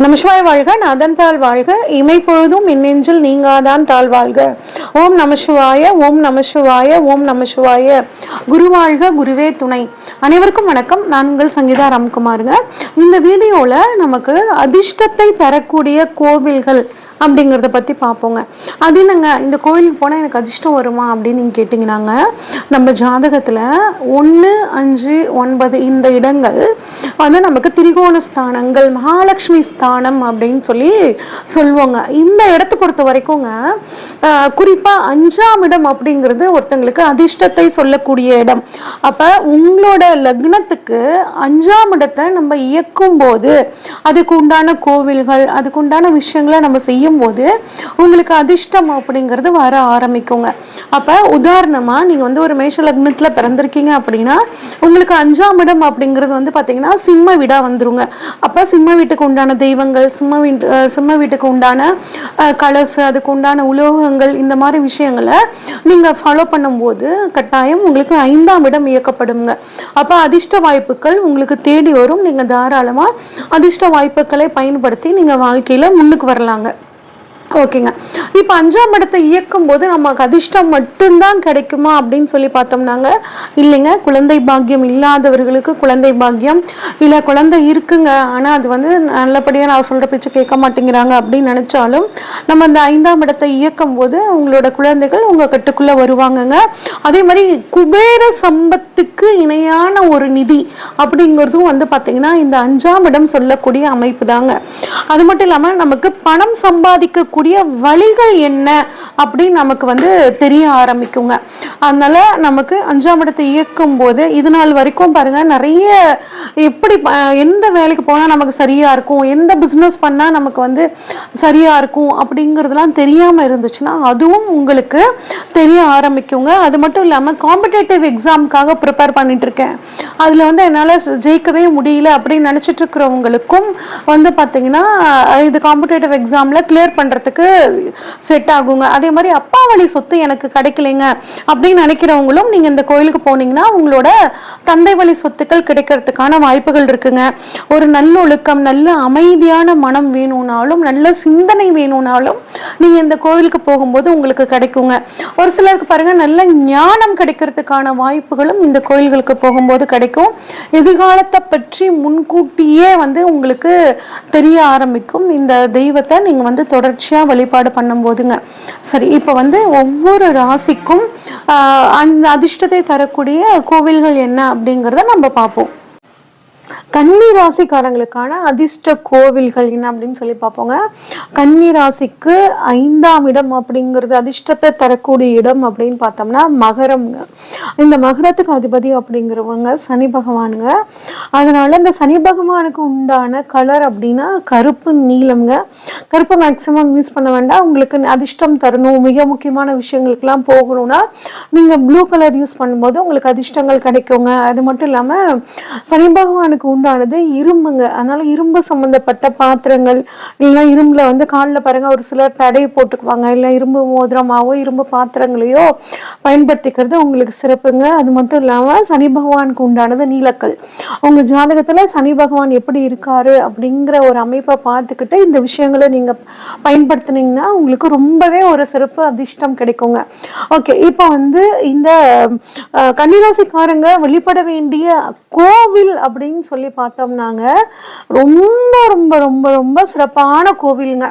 நமசிவாய வாழ்க, நாதன் தாழ் வாழ்க, இமைப்பொழுதும் மின்னெஞ்சில் நீங்காதான் தாழ் வாழ்க. ஓம் நமசிவாய, ஓம் நமசிவாய, ஓம் நமசிவாய. குரு வாழ்க, குருவே துணை. அனைவருக்கும் வணக்கம். நான் உங்கள் சங்கீதா ராம்குமாருங்க. இந்த வீடியோவில் நமக்கு அதிர்ஷ்டத்தை தரக்கூடிய கோவில்கள் அப்படிங்கிறத பற்றி பார்ப்போங்க. அது என்னங்க, இந்த கோயிலுக்கு போனால் எனக்கு அதிர்ஷ்டம் வருமா அப்படின்னு நீங்கள் கேட்டிங்கன்னாங்க, நம்ம ஜாதகத்தில் 1, 5, 9 இந்த இடங்கள் வந்து நமக்கு திரிகோண ஸ்தானங்கள், மகாலட்சுமி ஸ்தானம் அப்படின்னு சொல்லி சொல்லுவாங்க. இந்த இடத்தை பொறுத்த வரைக்குங்க குறிப்பாக 5ஆம் இடம் அப்படிங்கிறது ஒருத்தங்களுக்கு அதிர்ஷ்டத்தை சொல்லக்கூடிய இடம். அப்போ உங்களோட லக்னத்துக்கு 5ஆம் இடத்தை நம்ம இயக்கும் போது அதுக்கு உண்டான கோவில்கள், அதுக்கு உண்டான விஷயங்களை நம்ம செய்யும் போது உங்களுக்கு அதிர்ஷ்டம் அப்படிங்கிறது வர ஆரம்பிக்குங்க. அப்ப உதாரணமா நீங்க வந்து ஒரு மேஷ லக்னத்துல பிறந்திருக்கீங்க அப்படின்னா உங்களுக்கு 5ஆம் இடம் அப்படிங்கிறது வந்து பாத்தீங்கன்னா சிம்ம வீடா வந்துருங்க. அப்ப சிம்ம வீட்டுக்கு உண்டான தெய்வங்கள், சிம்ம வீட்டுக்கு உண்டான கலசு, அதுக்கு உண்டான உலோகங்கள், இந்த மாதிரி விஷயங்களை நீங்க ஃபாலோ பண்ணும்போது கட்டாயம் உங்களுக்கு 5ஆம் இடம் இயக்கப்படுங்க. அப்ப அதிர்ஷ்ட வாய்ப்புகள் உங்களுக்கு தேடி வரும். நீங்க தாராளமா அதிர்ஷ்ட வாய்ப்புகளை பயன்படுத்தி நீங்க வாழ்க்கையில முன்னுக்கு வரலாங்க. ஓகேங்க. இப்போ 5ஆம் இடத்தை இயக்கும் போது நமக்கு அதிர்ஷ்டம் மட்டும்தான் கிடைக்குமா அப்படின்னு சொல்லி பார்த்தோம்னாங்க, இல்லைங்க. குழந்தை பாக்கியம் இல்லாதவர்களுக்கு குழந்தை பாக்கியம், இல்லை குழந்தை இருக்குங்க ஆனால் அது வந்து நல்லபடியாக நான் சொல்கிற பேச்சு கேட்க மாட்டேங்கிறாங்க அப்படின்னு நினச்சாலும் நம்ம அந்த 5ஆம் இடத்தை இயக்கும் போது உங்களோட குழந்தைகள் உங்கள் கட்டுக்குள்ளே வருவாங்கங்க. அதே மாதிரி குபேர சம்பத்துக்கு இணையான ஒரு நிதி அப்படிங்கிறதும் வந்து பார்த்தீங்கன்னா இந்த 5ஆம் இடம் சொல்லக்கூடிய அமைப்பு தாங்க. அது மட்டும் இல்லாமல் நமக்கு பணம் சம்பாதிக்க வழிகள் என்ன அப்படின்னு நமக்கு வந்து தெரிய ஆரம்பிக்குங்க. அதனால நமக்கு 5ஆம் இடத்தை இயக்கும் போது இது நாள் வரைக்கும் பாருங்க, நிறைய எப்படி எந்த வேலைக்கு போனா நமக்கு சரியா இருக்கும், எந்த பிசினஸ் பண்ணா நமக்கு வந்து சரியா இருக்கும் அப்படிங்கிறதுலாம் தெரியாம இருந்துச்சுன்னா அதுவும் உங்களுக்கு தெரிய ஆரம்பிக்குங்க. அது மட்டும் இல்லாம காம்படேட்டிவ் எக்ஸாமுக்காக ப்ரிப்பேர் பண்ணிட்டு இருக்கேன், அதுல வந்து என்னால ஜெயிக்கவே முடியல அப்படின்னு நினைச்சிட்டு இருக்கிறவங்களுக்கும் வந்து பாத்தீங்கன்னா இது காம்படேட்டிவ் எக்ஸாம்ல கிளியர் பண்றதுக்கு செட் ஆகுங்க. அதே மாதிரி அப்பா வழி சொத்து எனக்கு கிடைக்கலைங்க அப்படின்னு நினைக்கிறவங்களும் நீங்க இந்த கோயிலுக்கு போனீங்கன்னா உங்களோட தந்தை வழி சொத்துக்கள் கிடைக்கிறதுக்கான வாய்ப்புகள் இருக்குங்க. ஒரு நல்லொழுக்கம், நல்ல அமைதியான மனம் வேணும்னாலும், நல்ல சிந்தனை வேணும்னாலும் நீங்க இந்த கோயிலுக்கு போகும்போது உங்களுக்கு கிடைக்குங்க. ஒரு சிலருக்கு பாருங்க நல்ல ஞானம் கிடைக்கிறதுக்கான வாய்ப்புகளும் இந்த கோயில்களுக்கு போகும்போது கிடைக்கும். எதிர்காலத்தை பற்றி முன்கூட்டியே வந்து உங்களுக்கு தெரிய ஆரம்பிக்கும். இந்த தெய்வத்தை நீங்க வந்து தொடர்ச்சியா வழிபாடு பண்ணும் போதுங்க. சரி, இப்ப வந்து ஒவ்வொரு ராசிக்கும் அந்த அதிர்ஷ்டத்தை தரக்கூடிய கோவில்கள் என்ன அப்படிங்கிறத நம்ம பார்ப்போம். கன்னி ராசிக்காரங்களுக்கான அதிர்ஷ்ட கோவில்கள் என்ன அப்படின்னு சொல்லி பார்ப்போங்க. கன்னி ராசிக்கு 5ஆம் இடம் அப்படிங்கிறது அதிர்ஷ்டத்தை தரக்கூடிய இடம் அப்படின்னு பார்த்தோம்னா மகரம்ங்க. இந்த மகரத்துக்கு அதிபதி அப்படிங்கிறவங்க சனி பகவானுங்க. அதனால இந்த சனி பகவானுக்கு உண்டான கலர் அப்படின்னா கருப்பு, நீலம்ங்க. கருப்பு மேக்சிமம் யூஸ் பண்ண வேண்டாம். உங்களுக்கு அதிர்ஷ்டம் தரணும், மிக முக்கியமான விஷயங்களுக்கெல்லாம் போகணும்னா நீங்க ப்ளூ கலர் யூஸ் பண்ணும்போது உங்களுக்கு அதிர்ஷ்டங்கள் கிடைக்குங்க. அது மட்டும் இல்லாம சனி பகவானுக்கு உண்டானது இரும்புங்க. அதனால இரும்பு சம்பந்தப்பட்ட பாத்திரங்கள், இல்லைன்னா இரும்புல வந்து காலில் பாருங்க ஒரு சிலர் தடை போட்டுக்குவாங்க, இல்லை இரும்பு மோதிரமாவோ இரும்பு பாத்திரங்களையோ பயன்படுத்திக்கிறது உங்களுக்கு சிறப்புங்க. அது மட்டும் இல்லாம சனி பகவானுக்கு உண்டானது நீலக்கல். உங்க ஜாதகத்துல சனி பகவான் எப்படி இருக்காரு அப்படிங்கிற ஒரு அமைப்பை பார்த்துக்கிட்டு இந்த விஷயங்களை நீங்க பயன்படுத்தினீங்கன்னா உங்களுக்கு ரொம்பவே ஒரு சிறப்பு அதிர்ஷ்டம் கிடைக்குங்க. ஓகே, இப்போ வந்து இந்த கன்னிராசிக்காரங்க வழிபட வேண்டிய கோவில் அப்படின்னு சொல்லி பார்த்தோம்னாங்க ரொம்ப ரொம்ப ரொம்ப ரொம்ப சிறப்பான கோவிலுங்க.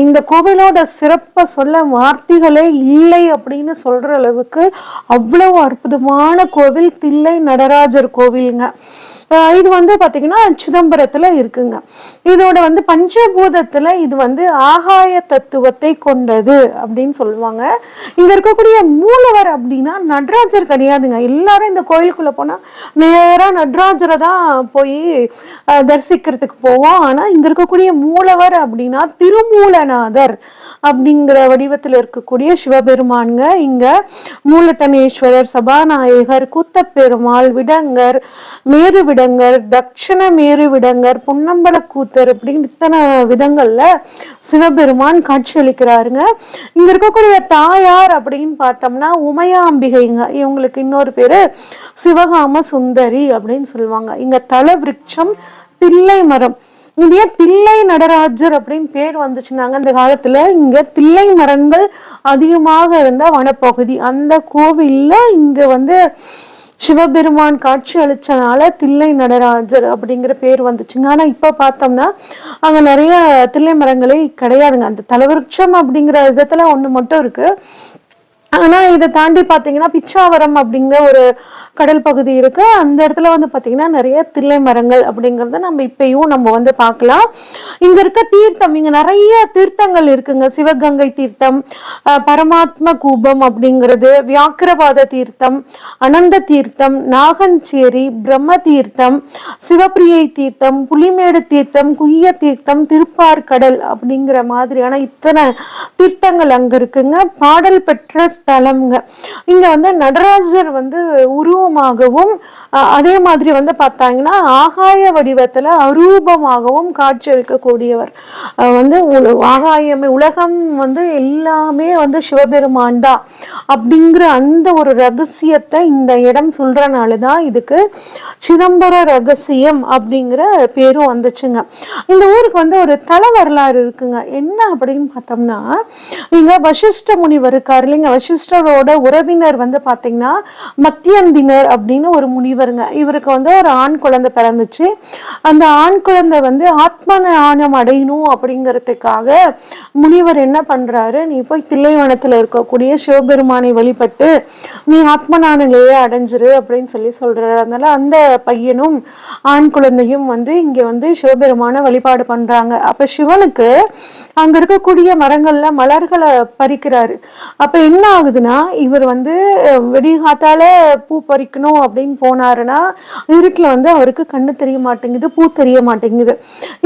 இந்த கோவிலோட சிறப்பை சொல்ல வார்த்தைகளே இல்லை அப்படின்னு சொல்ற அளவுக்கு அவ்வளவு அற்புதமான கோவில் தில்லை நடராஜர் கோவிலுங்க. இது வந்து பாத்தீங்கன்னா சிதம்பரத்துல இருக்குங்க. இதோட வந்து பஞ்சபூதத்துல இது வந்து ஆகாய தத்துவத்தை கொண்டது அப்படின்னு சொல்லுவாங்க. இங்க இருக்கக்கூடிய மூலவர் அப்படின்னா நடராஜர் கிடையாதுங்க. எல்லாரும் இந்த கோயிலுக்குள்ள போனா நேரா நடராஜரை தான் போய் தரிசிக்கிறதுக்கு போவோம். ஆனா இங்க இருக்கக்கூடிய மூலவர் அப்படின்னா திருமூலநாதர் அப்படிங்கிற வடிவத்தில் இருக்கக்கூடிய சிவபெருமானுங்க. இங்க மூலட்டனேஸ்வரர், சபாநாயகர், கூத்தப்பெருமாள், விடங்கர், மேரு விடங்கர், தட்சண மேரு விடங்கர், புன்னம்பல கூத்தர் அப்படின்னு இத்தனை விதங்கள்ல சிவபெருமான் காட்சி அளிக்கிறாருங்க. இங்க இருக்கக்கூடிய தாயார் அப்படின்னு பார்த்தோம்னா உமையாம்பிகைங்க. இவங்களுக்கு இன்னொரு பேரு சிவகாம சுந்தரி அப்படின்னு சொல்லுவாங்க. இங்க தல விருட்சம் தில்லை மரம். இதே தில்லை நடராஜர் அப்படின்னு பேர் வந்துச்சுனாங்க அந்த காலத்துல. இங்க தில்லை மரங்கள் அதிகமாக இருந்த வனப்பகுதி. அந்த கோவில்ல இங்க வந்து சிவபெருமான் காட்சி அளிச்சனால தில்லை நடராஜர் அப்படிங்கிற பேர் வந்துச்சுங்க. ஆனா இப்ப பார்த்தோம்னா அங்க நிறைய தில்லை மரங்களே கிடையாதுங்க. அந்த தலவிருட்சம் அப்படிங்கிற விதத்துல ஒண்ணு மட்டும் இருக்கு. ஆனா இதை தாண்டி பாத்தீங்கன்னா பிச்சாவரம் அப்படிங்கிற ஒரு கடல் பகுதி இருக்கு. அந்த இடத்துல வந்து பாத்தீங்கன்னா நிறைய தில்லை மரங்கள் அப்படிங்கறத நம்ம இப்பயும் நம்ம வந்து பார்க்கலாம். இங்க இருக்க தீர்த்தம், இங்க நிறைய தீர்த்தங்கள் இருக்குங்க. சிவகங்கை தீர்த்தம், பரமாத்ம கூபம் அப்படிங்கிறது, வியாக்கிரபாத தீர்த்தம், அனந்த தீர்த்தம், நாகஞ்சேரி, பிரம்ம தீர்த்தம், சிவப்பிரியை தீர்த்தம், புலிமேடு தீர்த்தம், குய்ய தீர்த்தம், திருப்பார்கடல் அப்படிங்கிற மாதிரியான இத்தனை தீர்த்தங்கள் அங்க இருக்குங்க. பாடல் பெற்ற ஸ்தலம்ங்க. இங்க வந்து நடராஜர் வந்து உருவமாகவும் அதே மாதிரி வந்து பார்த்தாங்கன்னா ஆகாய வடிவத்துல அரூபமாகவும் காட்சி அளிக்கக்கூடியவர். வந்து ஆகாயமே உலகம் வந்து எல்லாமே வந்து சிவபெருமான் தான் அப்படிங்கிற அந்த ஒரு ரகசியத்தை இந்த இடம் சொல்றனாலதான் இதுக்கு சிதம்பர ரகசியம் அப்படிங்கிற பேரும் வந்துச்சுங்க. இந்த ஊருக்கு வந்து ஒரு தல வரலாறு இருக்குங்க. என்ன அப்படின்னு பார்த்தோம்னா, இங்க வசிஷ்ட முனிவர் இருக்காரு இல்லைங்க. வசிஷ்டரோட உறவினர் வந்து பாத்தீங்கன்னா மத்தியந்தினர் அப்படின்னு ஒரு முனிவருங்க. இவருக்கு வந்து ஒரு ஆண் குழந்தை பிறந்துச்சு. அந்த ஆண் குழந்தை வந்து ஆத்ம ஞானம் அடையணும் அப்படிங்கிறதுக்காக முனிவர் என்ன பண்றாரு, நீ போய் தில்லைவனத்துல இருக்கக்கூடிய சிவபெருமானை வழிபட்டு நீ ஆத்ம ஞான நிலையை அடைஞ்சிரு அப்படின்னு சொல்றாரு. அதனால அந்த பையனும் ஆண் குழந்தையும் வந்து இங்க வந்து சிவபெருமான வழிபாடு பண்றாங்க. அப்ப சிவனுக்கு அங்க இருக்கக்கூடிய மரங்கள்ல மலர்களை பறிக்கிறாரு. அப்ப என்ன ஆகுதுன்னா, இவர் வந்து வெடிகாத்தால பூ பறிக்கணும் அப்படின்னு போனாருன்னா இருட்டுல வந்து அவருக்கு கண்ணு தெரிய மாட்டேங்குது, பூ தெரிய மாட்டேங்குது.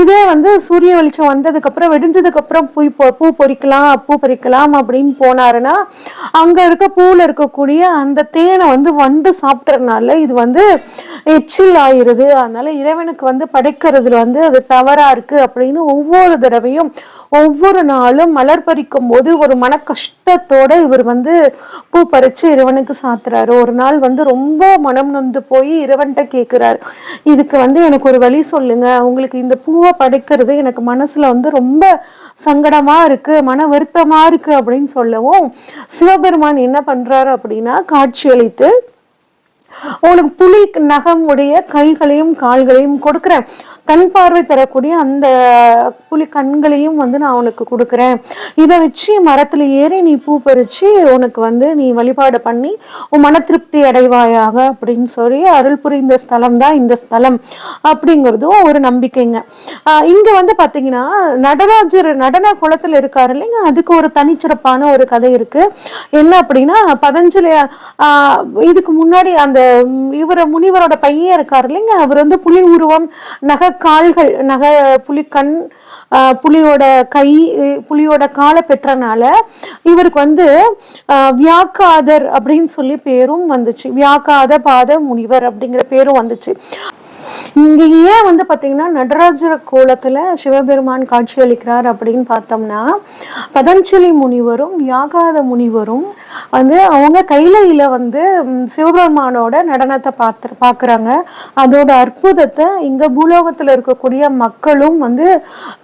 இதே வந்து சூரிய வெளிச்சம் வந்ததுக்கு அப்புறம் வெடிஞ்சதுக்கு அப்புறம் பூ பறிக்கலாம் அப்படின்னு போனாருன்னா அங்க இருக்க பூல இருக்கக்கூடிய அந்த தேனை வந்து வண்டு சாப்பிட்டறதுனால இது வந்து எச்சில் ஆயிருது. அதனால இறைவனுக்கு வந்து படைக்கிறதுல வந்து அது தவறா இருக்கு அப்படின்னு ஒவ்வொரு தடவையும் ஒவ்வொரு நாளும் மலர் பறிக்கும் போது ஒரு மன கஷ்டத்தோட இவர் வந்து பூ பறிச்சு இறைவனுக்கு சாத்துறாரு. ஒரு நாள் வந்து ரொம்ப மனம் நொந்து போய் இறைவன்கிட்ட கேட்கிறாரு, இதுக்கு வந்து எனக்கு ஒரு வழி சொல்லுங்க, உங்களுக்கு இந்த பூவை படைக்கிறது எனக்கு மனசுல வந்து ரொம்ப சங்கடமா இருக்கு, மன வருத்தமா இருக்கு அப்படின்னு சொல்லவும் சிவபெருமான் என்ன பண்றாரு அப்படின்னா காட்சி அளித்து, உனக்கு புலி நகம் உடைய கைகளையும் கால்களையும் கொடுக்குறேன், கண் பார்வை தரக்கூடிய அந்த புலி கண்களையும் வந்து நான் உனக்கு கொடுக்குறேன், இதை வச்சு மரத்துல ஏறி நீ பூ பறிச்சு உனக்கு வந்து நீ வழிபாடு பண்ணி உன் மன திருப்தி அடைவாயாக அப்படின்னு சொல்லி அருள் புரிந்த ஸ்தலம் தான் இந்த ஸ்தலம் அப்படிங்கிறதும் ஒரு நம்பிக்கைங்க. இங்க வந்து பாத்தீங்கன்னா நடராஜர் நடன குளத்துல இருக்காரு இல்லைங்க, அதுக்கு ஒரு தனிச்சிறப்பான ஒரு கதை இருக்கு. என்ன அப்படின்னா, பதஞ்சலி இதுக்கு முன்னாடி அந்த முனிவரோட பையன் இருக்காரு இல்லைங்க, அவர் வந்து புலி உருவம், நகை கால்கள், நகை புலி கண், புலியோட கை, புலியோட காலை பெற்றனால இவருக்கு வந்து வியாக்காதர் அப்படின்னு சொல்லி பேரும் வந்துச்சு. வியாக்காத பாத முனிவர் அப்படிங்கிற பேரும் வந்துச்சு. இங்க ஏன் வந்து பாத்தீங்கன்னா நடராஜர் கோலத்துல சிவபெருமான் காட்சி அளிக்கிறார் அப்படின்னு பார்த்தோம்னா, பதஞ்சலி முனிவரும் வியாகாத முனிவரும் வந்து அவங்க கையில வந்து சிவபெருமானோட நடனத்தை பாக்குறாங்க. அதோட அற்புதத்தை இங்க பூலோகத்துல இருக்கக்கூடிய மக்களும் வந்து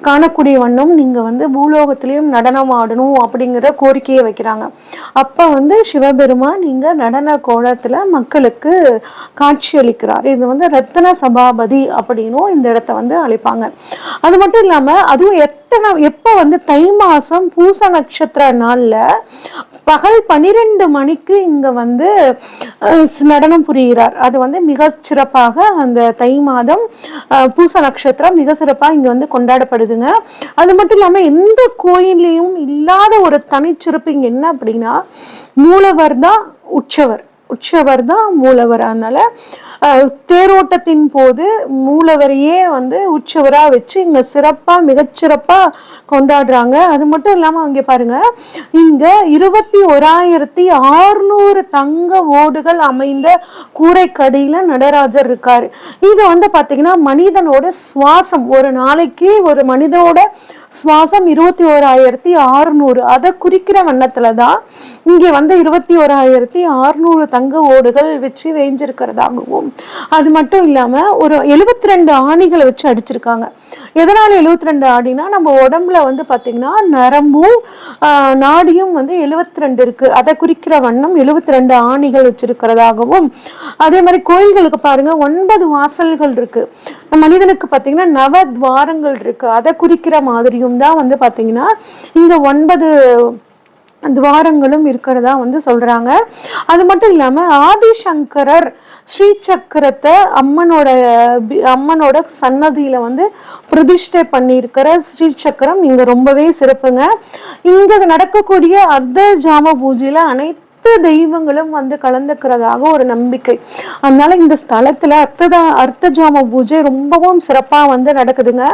காணக்கூடிய வண்ணம் நீங்க வந்து பூலோகத்திலையும் நடனம் ஆடணும் அப்படிங்கிற கோரிக்கையை வைக்கிறாங்க. அப்ப வந்து சிவபெருமான் இங்க நடன கோலத்துல மக்களுக்கு காட்சி அளிக்கிறார். இது வந்து ரத்தன சபாபதி அப்படின்னும் இந்த இடத்த வந்து அழைப்பாங்க. அது மட்டும் இல்லாம அதுவும் எப்ப வந்து தை மாசம் பூச நட்சத்திர நாள்ல பகல் 12 மணிக்கு இங்க வந்து நடனம் புரிகிறார். அது வந்து மிக சிறப்பாக அந்த தை மாதம் பூச நட்சத்திரம் மிக சிறப்பாக இங்க வந்து கொண்டாடப்படுதுங்க. அது மட்டும் இல்லாம எந்த கோயிலையும் இல்லாத ஒரு தனிச்சிறப்பு இங்க என்ன அப்படின்னா, மூலவர் தான் உற்சவர் தான் மூலவர். அதனால தேரோட்டத்தின் போது மூலவரையே வந்து உற்சவரா வச்சு இங்க சிறப்பா மிகச்சிறப்பா கொண்டாடுறாங்க. அது மட்டும் இல்லாம அங்க பாருங்க, இங்க 21,600 தங்க ஓடுகள் அமைந்த கூரைக்கடியில நடராஜர் இருக்காரு. இது வந்து பாத்தீங்கன்னா மனிதனோட சுவாசம், ஒரு நாளைக்கு ஒரு மனிதனோட சுவாசம் 21,600, அதை குறிக்கிற வண்ணத்துலதான் இங்க வந்து 21,600 தங்க ஓடுகள் வச்சு வேஞ்சிருக்கிறதாகவும், அது மட்டும் இல்லாம ஒரு 72 ஆணிகளை வச்சு அடிச்சிருக்காங்க. எதனால் 72 ஆடினா, நம்ம உடம்புல வந்து பார்த்திங்கன்னா நரம்பும் நாடியும் வந்து 72 இருக்குது. அதை குறிக்கிற வண்ணம் 72 ஆணிகள் வச்சிருக்கிறதாகவும், அதே மாதிரி கோயில்களுக்கு பாருங்கள் 9 வாசல்கள் இருக்குது. மனிதனுக்கு பார்த்திங்கன்னா நவத்வாரங்கள் இருக்குது. அதை குறிக்கிற மாதிரியும் தான் வந்து பார்த்திங்கன்னா இங்கே 9 துவாரங்களும் இருக்கிறதா வந்து சொல்கிறாங்க. அது மட்டும் இல்லாமல் ஆதிசங்கரர் ஸ்ரீசக்கரத்தை அம்மனோட சன்னதியில் வந்து பிரதிஷ்டை பண்ணியிருக்கிற ஸ்ரீசக்கரம் இங்கே ரொம்பவே சிறப்புங்க. இங்கே நடக்கக்கூடிய அர்த்த ஜாம பூஜையில் அனைத்து தெய்வங்களும் வந்து கலந்துக்கிறதாக ஒரு நம்பிக்கை. அதனால இந்த ஸ்தலத்துல அர்த்த ஜாம பூஜை ரொம்பவும் சிறப்பா வந்து நடக்குதுங்க.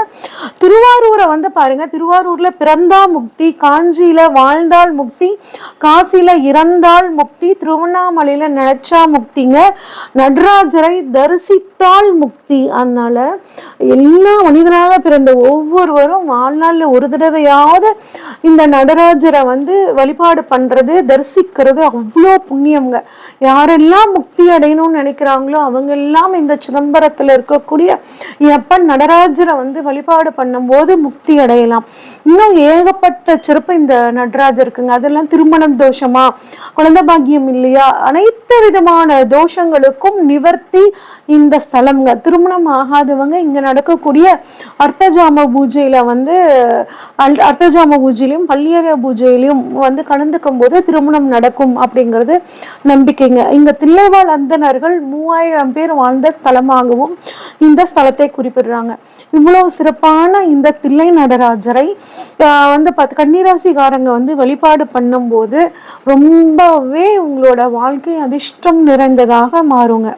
திருவாரூரை வந்து பாருங்க, திருவாரூர்ல பிறந்தா முக்தி, காஞ்சியில வாழ்ந்தால் முக்தி, காசியில இறந்தால் முக்தி, திருவண்ணாமலையில நினைச்சா முக்திங்க, நடராஜரை தரிசித்தால் முக்தி. அதனால எல்லா மனிதனாக பிறந்த ஒவ்வொருவரும் வாழ்நாளில் ஒரு தடவையாவது இந்த நடராஜரை வந்து வழிபாடு பண்றது, தரிசிக்கிறது அவ்வளோ புண்ணியங்க. யாரெல்லாம் முக்தி அடையணும்னு நினைக்கிறாங்களோ அவங்க எல்லாம் இந்த சிதம்பரத்தில் இருக்கக்கூடிய எப்பன் நடராஜரை வந்து வழிபாடு பண்ணும்போது முக்தி அடையலாம். இன்னும் ஏகப்பட்ட சிறப்பு இந்த நடராஜர் இருக்குங்க. அதெல்லாம் திருமணம் தோஷமா, குழந்தை பாக்கியம் இல்லையா, அனைத்து விதமான தோஷங்களுக்கும் நிவர்த்தி இந்த ஸ்தலம்ங்க. திருமணம் ஆகாதவங்க இங்க நடக்கக்கூடிய அர்த்தஜாம பூஜையில வந்து அர்த்தஜாம பூஜையிலையும் பள்ளியற பூஜையிலையும் வந்து கலந்துக்கும் போது திருமணம் நடக்கும் அப்படிங்கிறது நம்பிக்கைங்க. இந்த தில்லைவாழ் அந்தணர்கள் 3000 பேர் வாழ்ந்த ஸ்தலமாகவும் இந்த ஸ்தலத்தை குறிப்பிடுறாங்க. இவ்வளவு சிறப்பான இந்த தில்லை நடராஜரை வந்து கன்னிராசிக்காரங்க வந்து வழிபாடு பண்ணும்போது ரொம்பவே உங்களோட வாழ்க்கை அதிர்ஷ்டம் நிறைந்ததாக மாறுங்க.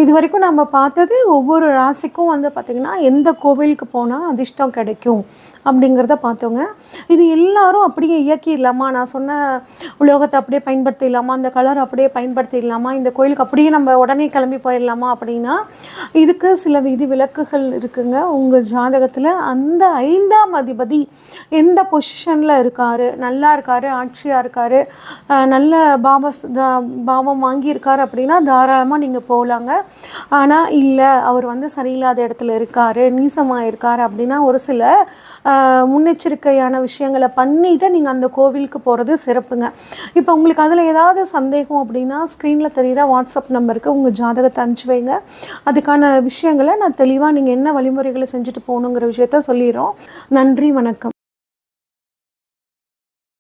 இது வரைக்கும் நம்ம பார்த்தது ஒவ்வொரு ராசிக்கும் வந்து பார்த்திங்கன்னா எந்த கோவிலுக்கு போனால் அதிர்ஷ்டம் கிடைக்கும் அப்படிங்கிறத பார்த்தோங்க. இது எல்லாரும் அப்படியே இயக்கிடலாமா, நான் சொன்ன உலோகத்தை அப்படியே பயன்படுத்திடலாமா, அந்த கலர் அப்படியே பயன்படுத்திடலாமா, இந்த கோயிலுக்கு அப்படியே நம்ம உடனே கிளம்பி போயிடலாமா அப்படின்னா இதுக்கு சில விதி விலக்குகள் இருக்குங்க. உங்கள் ஜாதகத்தில் அந்த 5ஆம் அதிபதி எந்த பொசிஷனில் இருக்கார், நல்லா இருக்கார், ஆட்சியாக இருக்கார், நல்ல பாவம் வாங்கியிருக்காரு அப்படின்னா தாராளமாக நீங்கள் போகலாங்க. ஆனால் இல்லை அவர் வந்து சரியில்லாத இடத்துல இருக்கார், நீசமாக இருக்கார் அப்படின்னா ஒரு சில முன்னெச்சரிக்கையான விஷயங்களை பண்ணிவிட்டு நீங்கள் அந்த கோவிலுக்கு போகிறது சிறப்புங்க. இப்போ உங்களுக்கு அதில் ஏதாவது சந்தேகம் அப்படின்னா ஸ்க்ரீனில் தெரிகிற வாட்ஸ்அப் நம்பருக்கு உங்கள் ஜாதகத்தை அனுப்பிச்சி வைங்க. அதுக்கான விஷயங்களை நான் தெளிவாக நீங்கள் என்ன வழிமுறைகளை செஞ்சுட்டு போகணுங்கிற விஷயத்த சொல்லிடுறோம். நன்றி, வணக்கம்.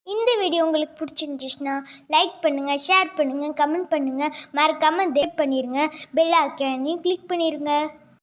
இந்த வீடியோ உங்களுக்கு பிடிச்சிருந்துச்சுன்னா லைக் பண்ணுங்கள், ஷேர் பண்ணுங்கள், கமெண்ட் பண்ணுங்கள், மறக்காமல் பண்ணிடுங்க. பெல் ஐக்கானையும் கிளிக் பண்ணிடுங்க.